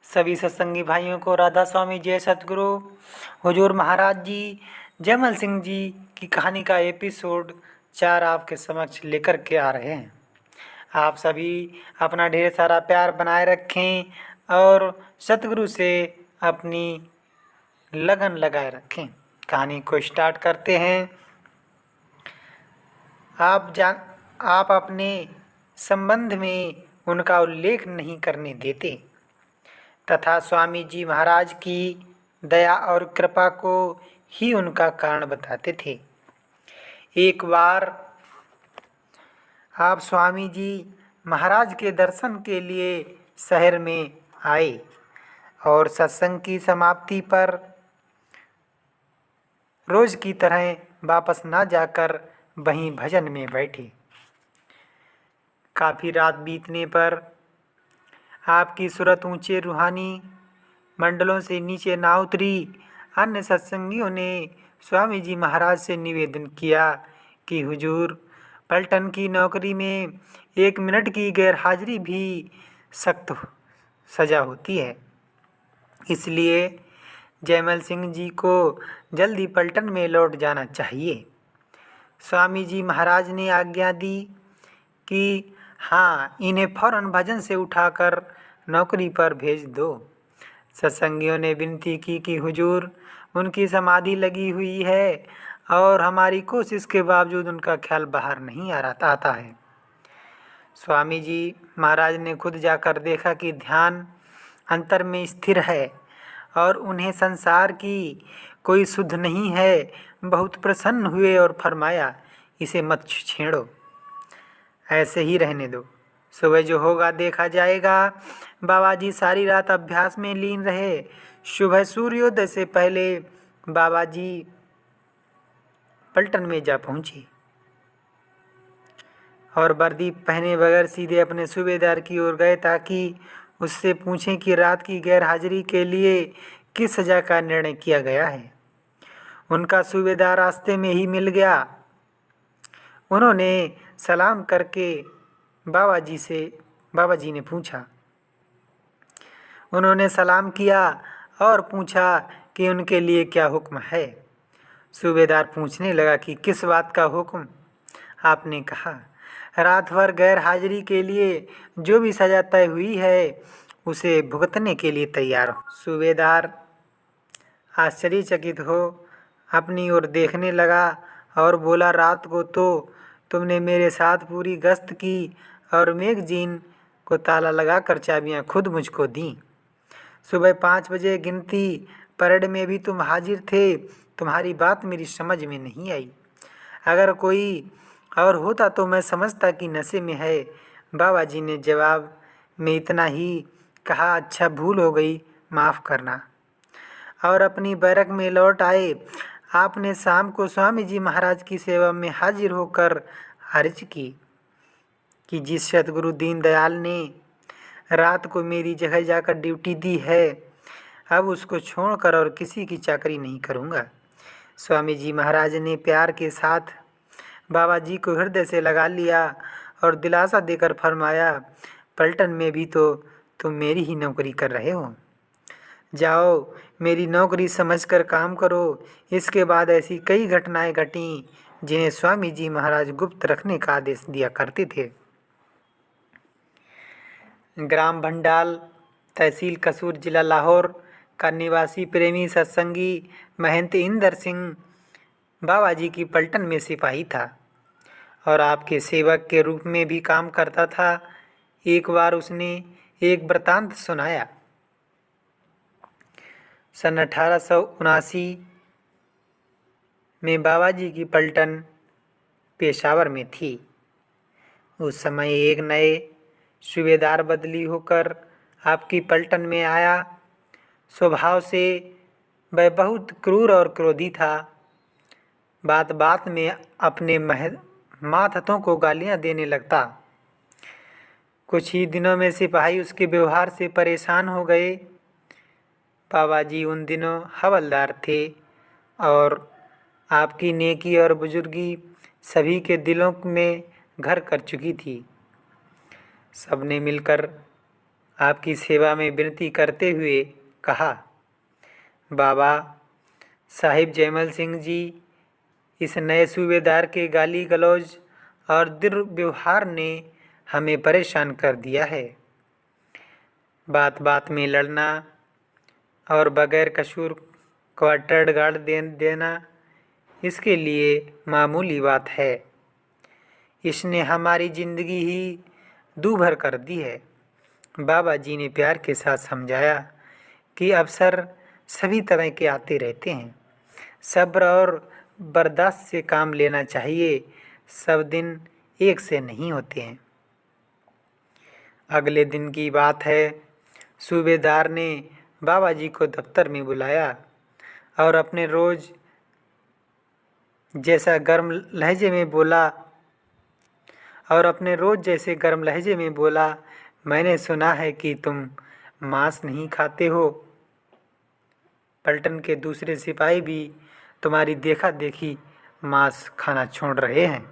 सभी सत्संगी भाइयों को राधा स्वामी जय सतगुरु हुजूर महाराज जी जयमल सिंह जी की कहानी का एपिसोड 4 आपके समक्ष लेकर के आ रहे हैं। आप सभी अपना ढेर सारा प्यार बनाए रखें और सतगुरु से अपनी लगन लगाए रखें। कहानी को स्टार्ट करते हैं। आप अपने संबंध में उनका उल्लेख नहीं करने देते तथा स्वामी जी महाराज की दया और कृपा को ही उनका कारण बताते थे। एक बार आप स्वामी जी महाराज के दर्शन के लिए शहर में आए और सत्संग की समाप्ति पर रोज की तरह वापस ना जाकर वहीं भजन में बैठे। काफ़ी रात बीतने पर आपकी सूरत ऊंचे रूहानी मंडलों से नीचे ना उतरी। अन्य सत्संगियों ने स्वामी जी महाराज से निवेदन किया कि हुजूर, पलटन की नौकरी में 1 मिनट की गैरहाजिरी भी सख्त सज़ा होती है, इसलिए जयमल सिंह जी को जल्दी पलटन में लौट जाना चाहिए। स्वामी जी महाराज ने आज्ञा दी कि हाँ, इन्हें फौरन भजन से उठाकर नौकरी पर भेज दो। सत्संगियों ने विनती की कि हुजूर, उनकी समाधि लगी हुई है और हमारी कोशिश के बावजूद उनका ख्याल बाहर नहीं आता है। स्वामी जी महाराज ने खुद जाकर देखा कि ध्यान अंतर में स्थिर है और उन्हें संसार की कोई सुध नहीं है। बहुत प्रसन्न हुए और फरमाया, इसे मत छेड़ो, ऐसे ही रहने दो, सुबह जो होगा देखा जाएगा। बाबा जी सारी रात अभ्यास में लीन रहे। सुबह सूर्योदय से पहले बाबा जी पलटन में जा पहुंचे और वर्दी पहने बगैर सीधे अपने सूबेदार की ओर गए ताकि उससे पूछें कि रात की गैरहाजिरी के लिए किस सज़ा का निर्णय किया गया है। उनका सूबेदार रास्ते में ही मिल गया। उन्होंने सलाम करके बाबा जी ने पूछा। उन्होंने सलाम किया और पूछा कि उनके लिए क्या हुक्म है। सूबेदार पूछने लगा कि किस बात का हुक्म? आपने कहा, रात भर गैर हाजिरी के लिए जो भी सज़ा तय हुई है उसे भुगतने के लिए तैयार हो। सूबेदार आश्चर्यचकित हो अपनी ओर देखने लगा और बोला, रात को तो तुमने मेरे साथ पूरी गश्त की और मैगजीन को ताला लगाकर चाबियां खुद मुझको दी। सुबह 5 बजे गिनती परेड में भी तुम हाजिर थे। तुम्हारी बात मेरी समझ में नहीं आई। अगर कोई और होता तो मैं समझता कि नशे में है। बाबा जी ने जवाब में इतना ही कहा, अच्छा, भूल हो गई, माफ़ करना, और अपनी बैरक में लौट आए। आपने शाम को स्वामी जी महाराज की सेवा में हाजिर होकर अर्ज की कि जिस सतगुरु दीनदयाल ने रात को मेरी जगह जाकर ड्यूटी दी है, अब उसको छोड़कर और किसी की चाकरी नहीं करूँगा। स्वामी जी महाराज ने प्यार के साथ बाबा जी को हृदय से लगा लिया और दिलासा देकर फरमाया, पलटन में भी तो तुम मेरी ही नौकरी कर रहे हो। जाओ, मेरी नौकरी समझकर काम करो। इसके बाद ऐसी कई घटनाएं घटीं जिन्हें स्वामी जी महाराज गुप्त रखने का आदेश दिया करते थे। ग्राम भंडाल, तहसील कसूर, जिला लाहौर का निवासी प्रेमी सत्संगी महंत इंदर सिंह बाबा जी की पलटन में सिपाही था और आपके सेवक के रूप में भी काम करता था। एक बार उसने एक वृतांत सुनाया। सन 1879 में बाबा जी की पलटन पेशावर में थी। उस समय एक नए सूबेदार बदली होकर आपकी पलटन में आया। स्वभाव से वह बहुत क्रूर और क्रोधी था। बात बात में अपने मातहतों को गालियां देने लगता। कुछ ही दिनों में सिपाही उसके व्यवहार से परेशान हो गए। बाबा जी उन दिनों हवलदार थे और आपकी नेकी और बुजुर्गी सभी के दिलों में घर कर चुकी थी। सबने मिलकर आपकी सेवा में विनती करते हुए कहा, बाबा साहिब जयमल सिंह जी, इस नए सूबेदार के गाली गलौज और दुर्व्यवहार ने हमें परेशान कर दिया है। बात बात में लड़ना और बगैर कसूर क्वार्टर गार्ड देना इसके लिए मामूली बात है। इसने हमारी ज़िंदगी ही दूभर कर दी है। बाबा जी ने प्यार के साथ समझाया कि अवसर सभी तरह के आते रहते हैं। सब्र और बर्दाश्त से काम लेना चाहिए। सब दिन एक से नहीं होते हैं। अगले दिन की बात है। सूबेदार ने बाबा जी को दफ्तर में बुलाया और अपने रोज़ जैसे गर्म लहजे में बोला, मैंने सुना है कि तुम मांस नहीं खाते हो। पलटन के दूसरे सिपाही भी तुम्हारी देखा देखी मांस खाना छोड़ रहे हैं।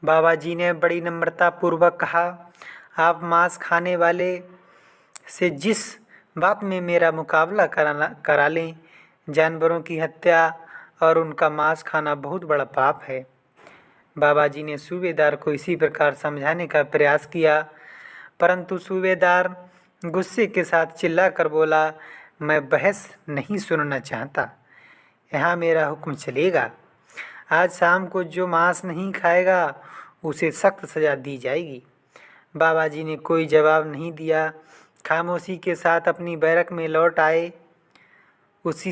बाबा जी ने बड़ी नम्रता पूर्वक कहा, आप मांस खाने वाले से जिस बात में मेरा मुकाबला करा लें, जानवरों की हत्या और उनका मांस खाना बहुत बड़ा पाप है। बाबा जी ने सूबेदार को इसी प्रकार समझाने का प्रयास किया, परंतु सूबेदार गुस्से के साथ चिल्लाकर बोला, मैं बहस नहीं सुनना चाहता। यहाँ मेरा हुक्म चलेगा। आज शाम को जो मांस नहीं खाएगा उसे सख्त सज़ा दी जाएगी। बाबा जी ने कोई जवाब नहीं दिया, खामोशी के साथ अपनी बैरक में लौट आए। उसी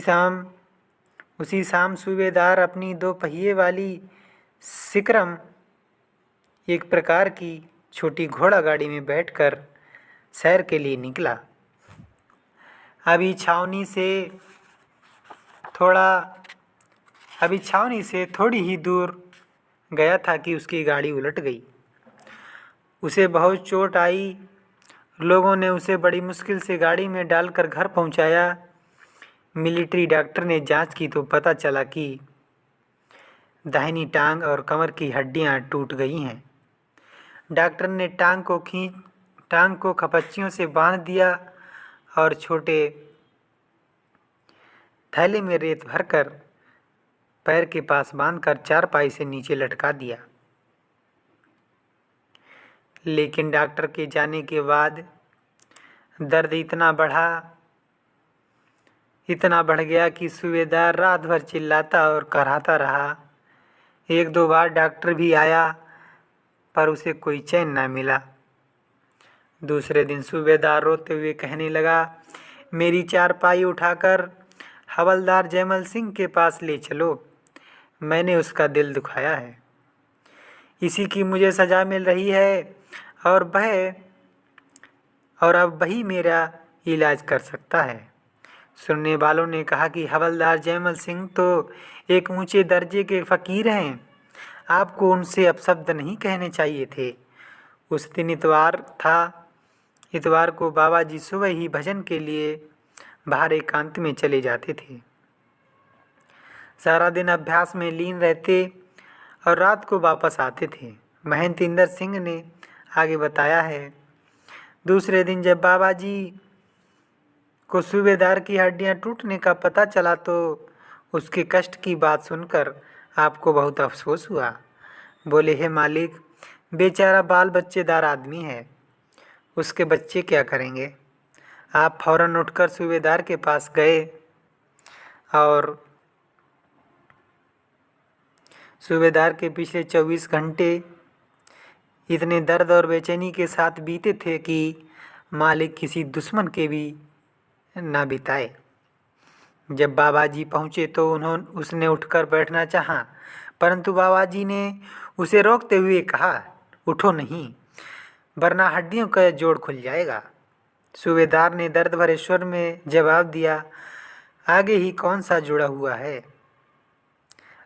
शाम सूबेदार अपनी 2 पहिए वाली सिकरम, एक प्रकार की छोटी घोड़ा गाड़ी में बैठकर सैर के लिए निकला। अभी छावनी से थोड़ी ही दूर गया था कि उसकी गाड़ी उलट गई। उसे बहुत चोट आई। लोगों ने उसे बड़ी मुश्किल से गाड़ी में डालकर घर पहुंचाया। मिलिट्री डॉक्टर ने जांच की तो पता चला कि दाहिनी टांग और कमर की हड्डियां टूट गई हैं। डॉक्टर ने टांग को खपच्चियों से बांध दिया और छोटे थैले में रेत भरकर पैर के पास बांधकर चारपाई से नीचे लटका दिया। लेकिन डॉक्टर के जाने के बाद दर्द इतना बढ़ गया कि सूबेदार रात भर चिल्लाता और कराहता रहा। 1-2 बार डॉक्टर भी आया, पर उसे कोई चैन न मिला। दूसरे दिन सूबेदार रोते हुए कहने लगा, मेरी चारपाई उठाकर हवलदार जयमल सिंह के पास ले चलो। मैंने उसका दिल दुखाया है। इसी की मुझे सज़ा मिल रही है और अब वही मेरा इलाज कर सकता है। सुनने वालों ने कहा कि हवलदार जयमल सिंह तो एक ऊंचे दर्जे के फ़कीर हैं। आपको उनसे अपशब्द नहीं कहने चाहिए थे। उस दिन इतवार था। इतवार को बाबा जी सुबह ही भजन के लिए बाहर एकांत में चले जाते थे। सारा दिन अभ्यास में लीन रहते और रात को वापस आते थे। महंत इंदर सिंह ने आगे बताया है, दूसरे दिन जब बाबा जी को सूबेदार की हड्डियां टूटने का पता चला तो उसके कष्ट की बात सुनकर आपको बहुत अफसोस हुआ। बोले, हे मालिक, बेचारा बाल बच्चेदार आदमी है, उसके बच्चे क्या करेंगे। आप फौरन उठकर सूबेदार के पास गए और सूबेदार के पिछले 24 घंटे इतने दर्द और बेचैनी के साथ बीते थे कि मालिक किसी दुश्मन के भी ना बिताए। जब बाबा जी पहुँचे तो उसने उठकर बैठना चाहा, परंतु बाबा जी ने उसे रोकते हुए कहा, उठो नहीं, वरना हड्डियों का जोड़ खुल जाएगा। सूबेदार ने दर्द भरे स्वर में जवाब दिया, आगे ही कौन सा जुड़ा हुआ है।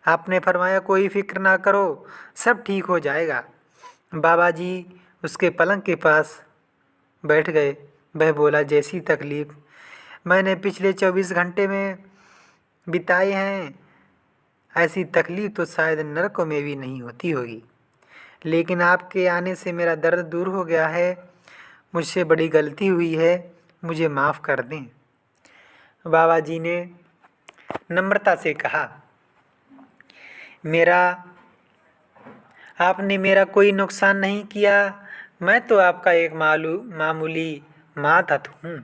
आपने फरमाया, कोई फिक्र ना करो, सब ठीक हो जाएगा। बाबा जी उसके पलंग के पास बैठ गए। वह बोला, जैसी तकलीफ़ मैंने पिछले 24 घंटे में बिताए हैं, ऐसी तकलीफ़ तो शायद नरकों में भी नहीं होती होगी। लेकिन आपके आने से मेरा दर्द दूर हो गया है। मुझसे बड़ी गलती हुई है, मुझे माफ़ कर दें। बाबा जी ने नम्रता से कहा, मेरा आपने मेरा कोई नुकसान नहीं किया। मैं तो आपका एक मामूली मातहत हूँ।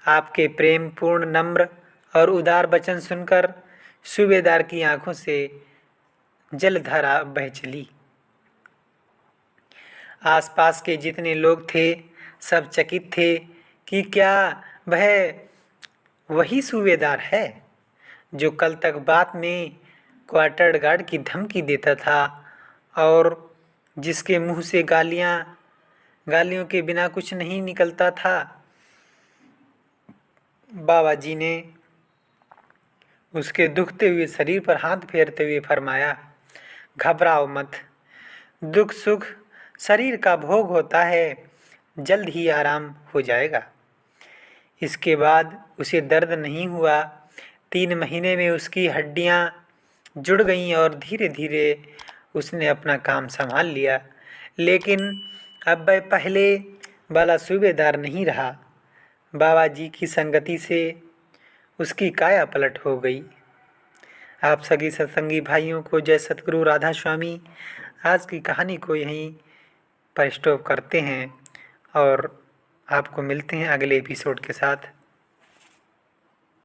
आपके प्रेमपूर्ण, नम्र और उदार वचन सुनकर सूबेदार की आंखों से जलधारा बह चली। आसपास के जितने लोग थे सब चकित थे कि क्या वह वही सूबेदार है जो कल तक बात में क्वार्टर गार्ड की धमकी देता था और जिसके मुंह से गालियों के बिना कुछ नहीं निकलता था। बाबा जी ने उसके दुखते हुए शरीर पर हाथ फेरते हुए फरमाया, घबराओ मत, दुख सुख शरीर का भोग होता है, जल्द ही आराम हो जाएगा। इसके बाद उसे दर्द नहीं हुआ। 3 महीने में उसकी हड्डियां जुड़ गईं और धीरे धीरे उसने अपना काम संभाल लिया। लेकिन अब वह पहले वाला सूबेदार नहीं रहा। बाबा जी की संगति से उसकी काया पलट हो गई। आप सभी सत्संगी भाइयों को जय सतगुरु राधा स्वामी। आज की कहानी को यहीं पर स्टॉप करते हैं और आपको मिलते हैं अगले एपिसोड के साथ।